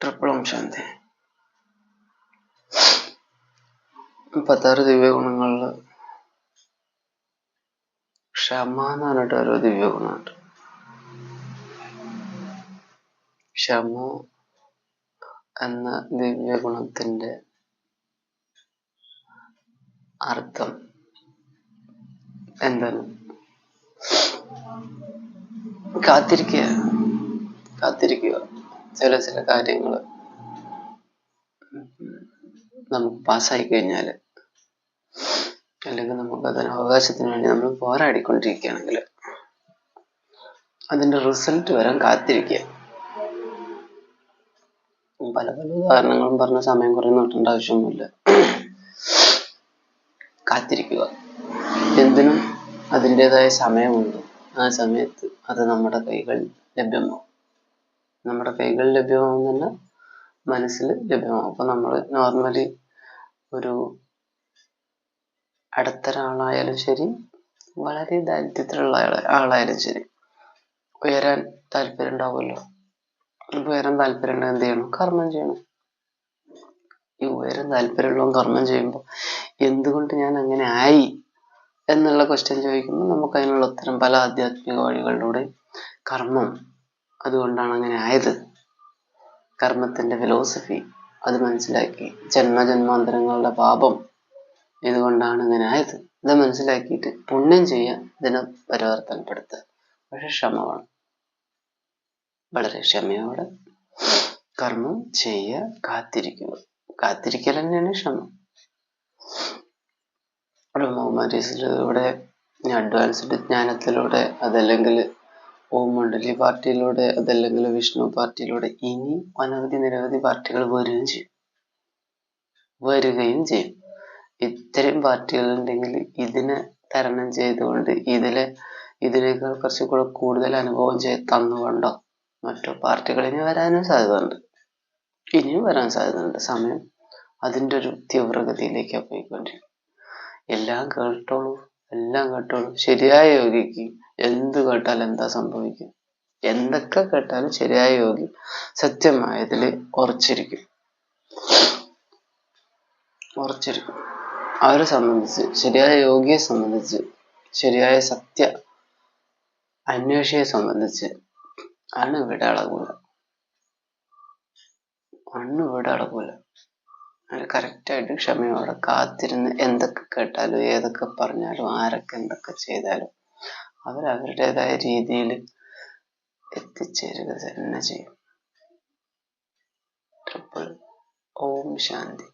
Triple Om Shanti. 36 ദിവ്യ ഗുണങ്ങളില് ക്ഷമ എന്ന് പറഞ്ഞിട്ട് ഓരോ ദിവ്യ ഗുണമുണ്ട്. ക്ഷമ എന്ന ദിവ്യ ഗുണത്തിന്റെ അർത്ഥം എന്താണ്? കാത്തിരിക്കുക. ചില കാര്യങ്ങള് നമുക്ക് പാസ്സായി കഴിഞ്ഞാല്, അല്ലെങ്കിൽ നമുക്ക് അതിന് അവകാശത്തിന് വേണ്ടി നമ്മൾ പോരാടിക്കൊണ്ടിരിക്കുകയാണെങ്കിൽ അതിന്റെ റിസൾട്ട് വരാൻ കാത്തിരിക്കുക. പല ഉദാഹരണങ്ങളും പറഞ്ഞ സമയം കുറേ നോട്ടേണ്ട ആവശ്യമൊന്നുമില്ല. കാത്തിരിക്കുക. എന്തിനും അതിൻ്റെതായ സമയമുണ്ട്. ആ സമയത്ത് അത് നമ്മുടെ കൈകളിൽ ലഭ്യമാവും. നമ്മുടെ കൈകളിൽ ലഭ്യമാവുന്നല്ല, മനസ്സിൽ ലഭ്യമാവും. അപ്പൊ നമ്മൾ നോർമലി ഒരു അടുത്തൊരാളായാലും ശരി, വളരെ ദാരിദ്ര്യത്തിലുള്ള ആളായാലും ശരി, ഉയരാൻ താല്പര്യം ഉണ്ടാവുമല്ലോ. ഉയരാൻ താല്പര്യം ഉണ്ടെങ്കിൽ എന്ത് ചെയ്യണം? കർമ്മം ചെയ്യണം. ഈ ഉയരാൻ താല്പര്യമുള്ളവൻ കർമ്മം ചെയ്യുമ്പോൾ എന്തുകൊണ്ട് ഞാൻ അങ്ങനെ ആയി എന്നുള്ള ക്വസ്റ്റ്യൻ ചോദിക്കുമ്പോൾ നമുക്ക് അതിനുള്ള ഉത്തരം പല ആധ്യാത്മിക വഴികളിലൂടെ കർമ്മം അതുകൊണ്ടാണ് അങ്ങനെ ആയത്, കർമ്മത്തിന്റെ ഫിലോസഫി അത് മനസ്സിലാക്കി, ജന്മജന്മാന്തരങ്ങളുടെ പാപം ഇതുകൊണ്ടാണ് ഇങ്ങനെ ആയത്, ഇത് മനസ്സിലാക്കിയിട്ട് പുണ്യം ചെയ്യാൻ ഇതിനെ പരിവർത്തനപ്പെടുത്തുക. പക്ഷെ ക്ഷമ വേണം. വളരെ ക്ഷമയോടെ കർമ്മം ചെയ്യുക, കാത്തിരിക്കുക. കാത്തിരിക്കൽ തന്നെയാണ് ക്ഷമ. ബ്രഹ്മകുമാരീസിലൂടെ, അഡ്വാൻസ്ഡ് ജ്ഞാനത്തിലൂടെ, അതല്ലെങ്കിൽ ഓം മണ്ഡലി പാർട്ടിയിലൂടെ, അതല്ലെങ്കിൽ വിഷ്ണു പാർട്ടിയിലൂടെ ഇനി അനവധി നിരവധി പാർട്ടികൾ വരികയും ചെയ്യും. ഇത്തരം പാർട്ടികൾ ഉണ്ടെങ്കിൽ ഇതിനെ തരണം ചെയ്തുകൊണ്ട് ഇതിനേക്കാൾ കുറച്ചുകൂടെ കൂടുതൽ അനുഭവം തന്നുകൊണ്ടോ മറ്റോ പാർട്ടികൾ ഇനി വരാനും സാധ്യതയുണ്ട്. ഇനിയും വരാൻ സാധ്യതയുണ്ട്. സമയം അതിൻ്റെ ഒരു തീവ്രഗതിയിലേക്കാണ് പോയിക്കൊണ്ടിരിക്കും. എല്ലാം കേട്ടോളൂ. ശരിയായ യോഗിക്ക് എന്ത് കേട്ടാലും എന്താ സംഭവിക്കും? എന്തൊക്കെ കേട്ടാലും ശരിയായ യോഗി സത്യമായതില് ഉറച്ചിരിക്കും. അവരെ സംബന്ധിച്ച്, ശരിയായ യോഗിയെ സംബന്ധിച്ച്, ശരിയായ സത്യ അന്വേഷിയെ സംബന്ധിച്ച് അണുവിടെ അളകൂല. അത് കറക്റ്റായിട്ട് ക്ഷമയോടെ കാത്തിരുന്ന് എന്തൊക്കെ കേട്ടാലും ഏതൊക്കെ പറഞ്ഞാലും ആരൊക്കെ എന്തൊക്കെ ചെയ്താലും അവരവരുടേതായ രീതിയിൽ എത്തിച്ചേരുക തന്നെ ചെയ്യും. ട്രിപ്പിൾ ഓം ശാന്തി.